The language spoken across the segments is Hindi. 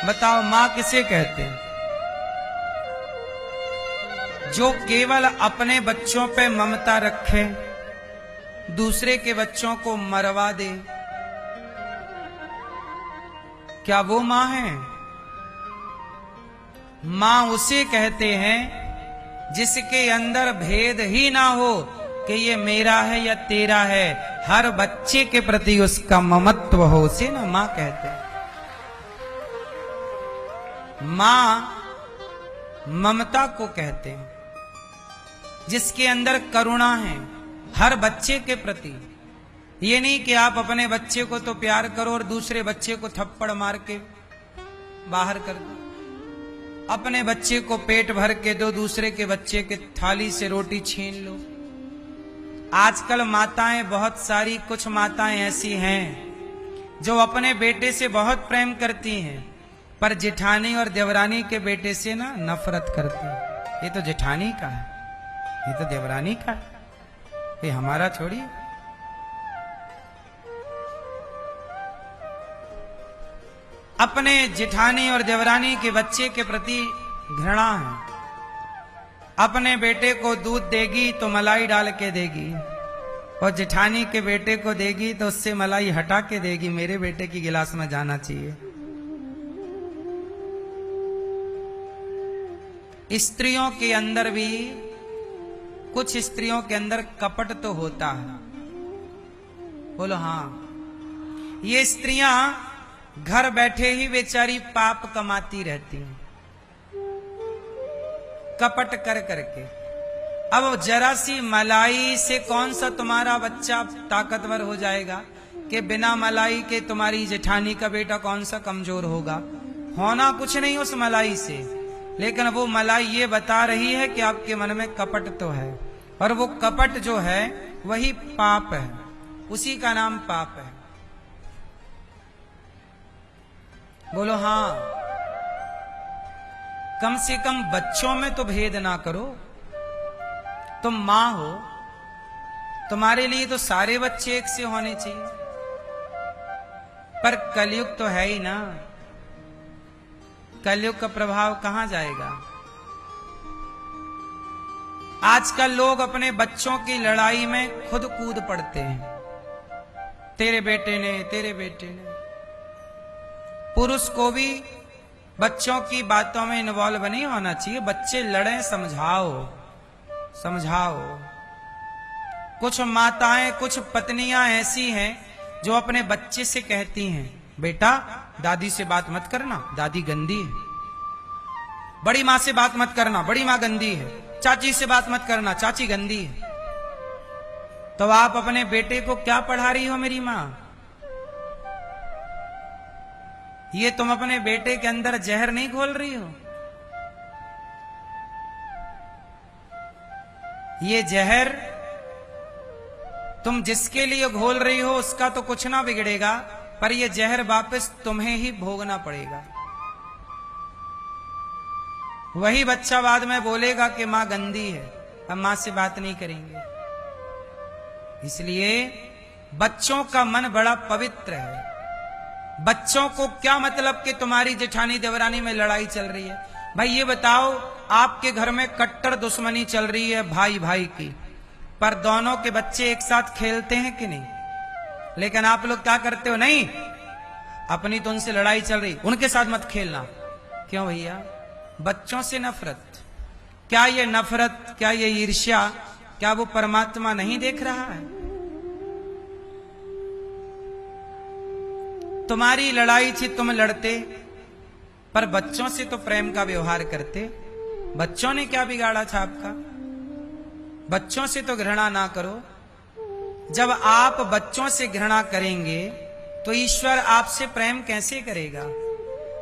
बताओ मां किसे कहते हैं? जो केवल अपने बच्चों पे ममता रखे, दूसरे के बच्चों को मरवा दे, क्या वो मां है? मां उसे कहते हैं जिसके अंदर भेद ही ना हो कि ये मेरा है या तेरा है, हर बच्चे के प्रति उसका ममत्व हो, उसे ना मां कहते हैं। मां ममता को कहते हैं, जिसके अंदर करुणा है हर बच्चे के प्रति। ये नहीं कि आप अपने बच्चे को तो प्यार करो और दूसरे बच्चे को थप्पड़ मार के बाहर कर दो, अपने बच्चे को पेट भर के दो, दूसरे के बच्चे के थाली से रोटी छीन लो। आजकल माताएं बहुत सारी, कुछ माताएं ऐसी हैं जो अपने बेटे से बहुत प्रेम करती हैं, पर जेठानी और देवरानी के बेटे से ना नफरत करती हैं। ये तो जेठानी का है, ये तो देवरानी का है, ये हमारा छोड़िए। अपने जेठानी और देवरानी के बच्चे के प्रति घृणा है। अपने बेटे को दूध देगी तो मलाई डाल के देगी, और जेठानी के बेटे को देगी तो उससे मलाई हटा के देगी, मेरे बेटे की गिलास में जाना चाहिए। स्त्रियों के अंदर भी, कुछ स्त्रियों के अंदर कपट तो होता है। बोलो हाँ। ये स्त्रियां घर बैठे ही बेचारी पाप कमाती रहती हैं, कपट कर करके। अब जरा सी मलाई से कौन सा तुम्हारा बच्चा ताकतवर हो जाएगा कि बिना मलाई के तुम्हारी जेठानी का बेटा कौन सा कमजोर होगा? होना कुछ नहीं उस मलाई से, लेकिन वो मलाई ये बता रही है कि आपके मन में कपट तो है, और वो कपट जो है वही पाप है, उसी का नाम पाप है। बोलो हाँ। कम से कम बच्चों में तो भेद ना करो। तुम मां हो, तुम्हारे लिए तो सारे बच्चे एक से होने चाहिए, पर कलयुग तो है ही ना। कलयुग का प्रभाव कहां जाएगा? आजकल लोग अपने बच्चों की लड़ाई में खुद कूद पड़ते हैं। तेरे बेटे ने, तेरे बेटे ने। पुरुष को भी बच्चों की बातों में इन्वॉल्व नहीं होना चाहिए। बच्चे लड़ें, समझाओ, समझाओ। कुछ माताएं, कुछ पत्नियां ऐसी हैं जो अपने बच्चे से कहती हैं, बेटा दादी से बात मत करना, दादी गंदी है। बड़ी मां से बात मत करना, बड़ी मां गंदी है। चाची से बात मत करना, चाची गंदी है। तो आप अपने बेटे को क्या पढ़ा रही हो मेरी मां? ये तुम अपने बेटे के अंदर जहर नहीं घोल रही हो? ये जहर तुम जिसके लिए घोल रही हो उसका तो कुछ ना बिगड़ेगा, पर ये जहर वापस तुम्हें ही भोगना पड़ेगा। वही बच्चा बाद में बोलेगा कि मां गंदी है, अब मां से बात नहीं करेंगे। इसलिए बच्चों का मन बड़ा पवित्र है। बच्चों को क्या मतलब कि तुम्हारी जेठानी देवरानी में लड़ाई चल रही है? भाई ये बताओ, आपके घर में कट्टर दुश्मनी चल रही है भाई भाई की, पर दोनों के बच्चे एक साथ खेलते हैं कि नहीं? लेकिन आप लोग क्या करते हो? नहीं, अपनी तो उनसे लड़ाई चल रही, उनके साथ मत खेलना। क्यों भैया? बच्चों से नफरत। क्या ये नफरत, क्या ये ईर्ष्या, क्या वो परमात्मा नहीं देख रहा है? तुम्हारी लड़ाई थी, तुम लड़ते, पर बच्चों से तो प्रेम का व्यवहार करते। बच्चों ने क्या बिगाड़ा था आपका? बच्चों से तो घृणा ना करो। जब आप बच्चों से घृणा करेंगे तो ईश्वर आपसे प्रेम कैसे करेगा?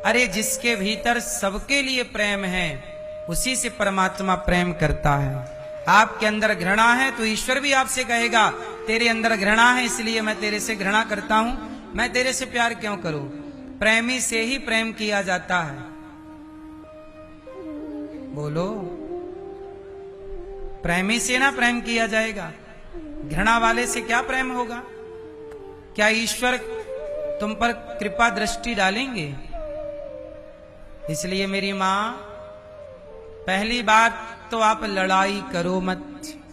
अरे जिसके भीतर सबके लिए प्रेम है, उसी से परमात्मा प्रेम करता है। आपके अंदर घृणा है तो ईश्वर भी आपसे कहेगा, तेरे अंदर घृणा है इसलिए मैं तेरे से घृणा करता हूं, मैं तेरे से प्यार क्यों करूं? प्रेमी से ही प्रेम किया जाता है। बोलो, प्रेमी से ना प्रेम किया जाएगा, घृणा वाले से क्या प्रेम होगा? क्या ईश्वर तुम पर कृपा दृष्टि डालेंगे? इसलिए मेरी मां, पहली बात तो आप लड़ाई करो मत,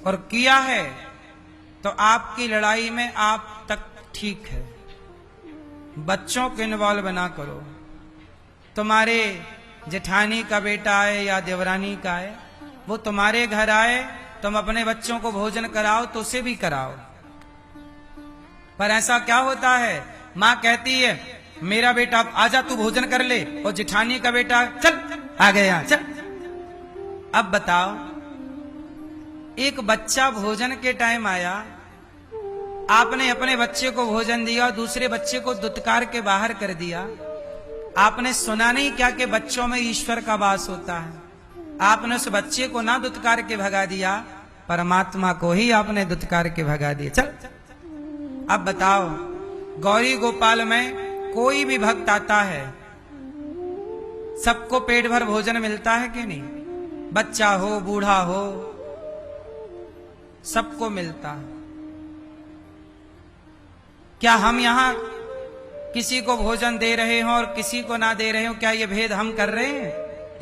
और किया है तो आपकी लड़ाई में आप तक ठीक है। बच्चों को इन्वॉल्व ना करो। तुम्हारे जेठानी का बेटा आए या देवरानी का आए, वो तुम्हारे घर आए, तुम अपने बच्चों को भोजन कराओ तो उसे भी कराओ। पर ऐसा क्या होता है, मां कहती है मेरा बेटा आजा तू भोजन कर ले, और जेठानी का बेटा चल आ गया चल। अब बताओ, एक बच्चा भोजन के टाइम आया, आपने अपने बच्चे को भोजन दिया और दूसरे बच्चे को दुत्कार के बाहर कर दिया। आपने सुना नहीं क्या कि बच्चों में ईश्वर का वास होता है? आपने उस बच्चे को ना दुत्कार के भगा दिया, परमात्मा को ही आपने दुत्कार के भगा दिया। चल अब बताओ, गौरी गोपाल में कोई भी भक्त आता है, सबको पेट भर भोजन मिलता है कि नहीं? बच्चा हो बूढ़ा हो सबको मिलता है। क्या हम यहां किसी को भोजन दे रहे हो और किसी को ना दे रहे हो, क्या ये भेद हम कर रहे हैं?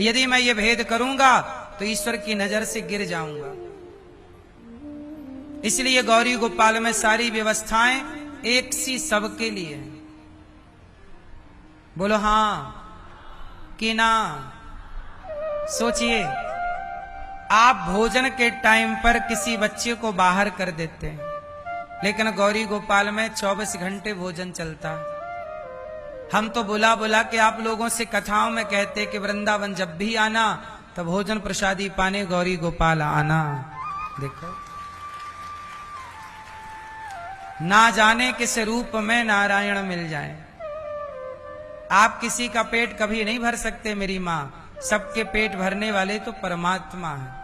यदि मैं ये भेद करूंगा तो ईश्वर की नजर से गिर जाऊंगा। इसलिए गौरी गोपाल में सारी व्यवस्थाएं एक सी सबके लिए है। बोलो हां कि ना? सोचिए, आप भोजन के टाइम पर किसी बच्चे को बाहर कर देते हैं, लेकिन गौरी गोपाल में 24 घंटे भोजन चलता है। हम तो बुला बुला के आप लोगों से कथाओं में कहते कि वृंदावन जब भी आना तो भोजन प्रसादी पाने गौरी गोपाल आना। देखो, ना जाने किस रूप में नारायण मिल जाए। आप किसी का पेट कभी नहीं भर सकते मेरी मां, सबके पेट भरने वाले तो परमात्मा है।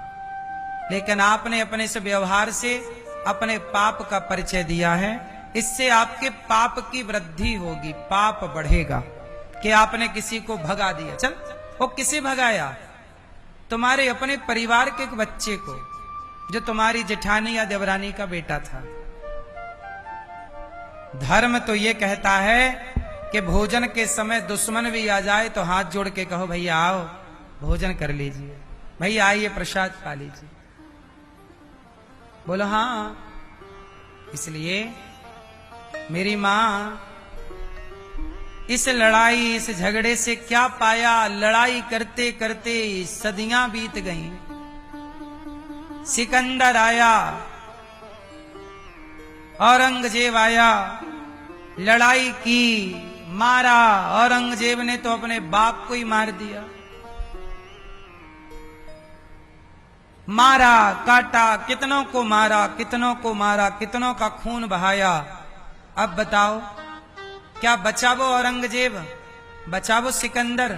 लेकिन आपने अपने इस व्यवहार से अपने पाप का परिचय दिया है। इससे आपके पाप की वृद्धि होगी, पाप बढ़ेगा कि आपने किसी को भगा दिया। चल, वो किसे भगाया? तुम्हारे अपने परिवार के एक बच्चे को, जो तुम्हारी जेठानी या देवरानी का बेटा था। धर्म तो ये कहता है कि भोजन के समय दुश्मन भी आ जाए तो हाथ जोड़ के कहो भैया आओ भोजन कर लीजिए, भैया आइए प्रसाद पा लीजिए। बोलो हां। इसलिए मेरी मां, इस लड़ाई इस झगड़े से क्या पाया? लड़ाई करते करते सदियां बीत गईं। सिकंदर आया, औरंगजेब आया, लड़ाई की, मारा। औरंगजेब ने तो अपने बाप को ही मार दिया। मारा काटा, कितनों को मारा, कितनों को मारा, कितनों का खून बहाया। अब बताओ, क्या बचा वो औरंगजेब? बचा वो सिकंदर?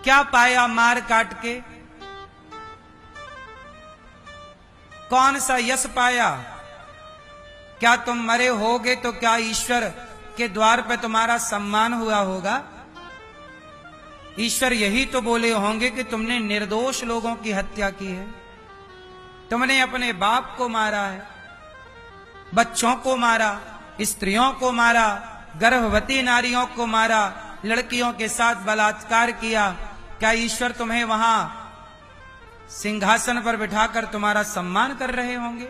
क्या पाया मार काट के? कौन सा यश पाया? क्या तुम मरे होगे तो क्या ईश्वर के द्वार पे तुम्हारा सम्मान हुआ होगा? ईश्वर यही तो बोले होंगे कि तुमने निर्दोष लोगों की हत्या की है, तुमने अपने बाप को मारा है, बच्चों को मारा, स्त्रियों को मारा, गर्भवती नारियों को मारा, लड़कियों के साथ बलात्कार किया। क्या ईश्वर तुम्हें वहां सिंहासन पर बिठाकर तुम्हारा सम्मान कर रहे होंगे?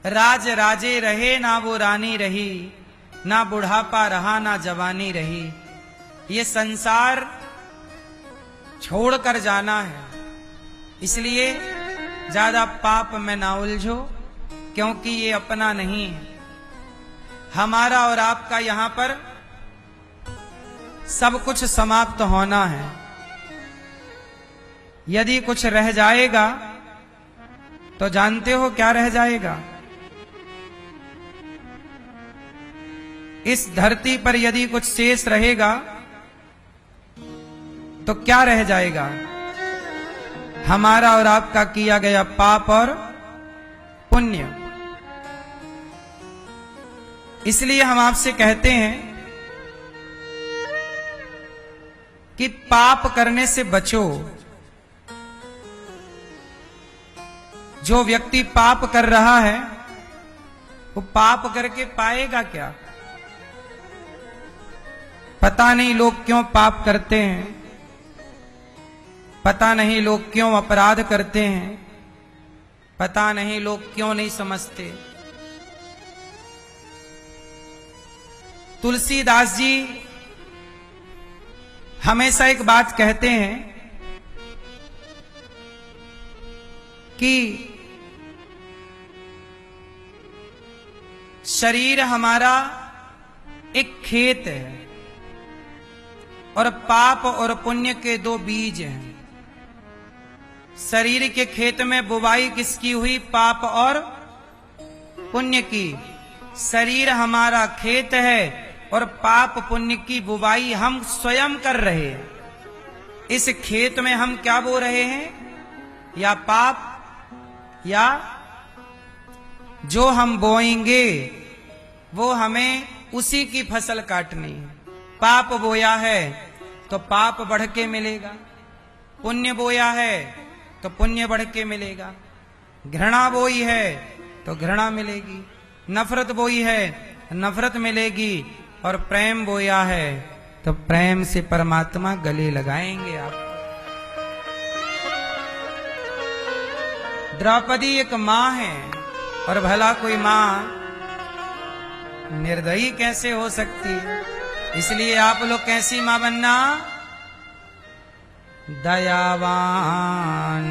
राज राजे रहे ना वो रानी रही, ना बुढ़ापा रहा ना जवानी रही। ये संसार छोड़कर जाना है, इसलिए ज्यादा पाप में ना उलझो, क्योंकि ये अपना नहीं है। हमारा और आपका यहां पर सब कुछ समाप्त होना है। यदि कुछ रह जाएगा तो जानते हो क्या रह जाएगा? इस धरती पर यदि कुछ शेष रहेगा तो क्या रह जाएगा? हमारा और आपका किया गया पाप और पुण्य। इसलिए हम आपसे कहते हैं कि पाप करने से बचो। जो व्यक्ति पाप कर रहा है वो पाप करके पाएगा क्या? पता नहीं लोग क्यों पाप करते हैं, पता नहीं लोग क्यों अपराध करते हैं, पता नहीं लोग क्यों नहीं समझते। तुलसीदास जी हमेशा एक बात कहते हैं कि शरीर हमारा एक खेत है और पाप और पुण्य के दो बीज हैं। शरीर के खेत में बुवाई किसकी हुई? पाप और पुण्य की। शरीर हमारा खेत है और पाप पुण्य की बुवाई हम स्वयं कर रहे हैं। इस खेत में हम क्या बो रहे हैं? या पाप या जो हम बोएंगे वो हमें उसी की फसल काटनी है। पाप बोया है तो पाप बढ़ के मिलेगा, पुण्य बोया है तो पुण्य बढ़ के मिलेगा, घृणा बोई है तो घृणा मिलेगी, नफरत बोई है नफरत मिलेगी, और प्रेम बोया है तो प्रेम से परमात्मा गले लगाएंगे आप। द्रौपदी एक मां है और भला कोई मां निर्दयी कैसे हो सकती है? इसलिए आप लोग कैसी मां बनना? दयावान।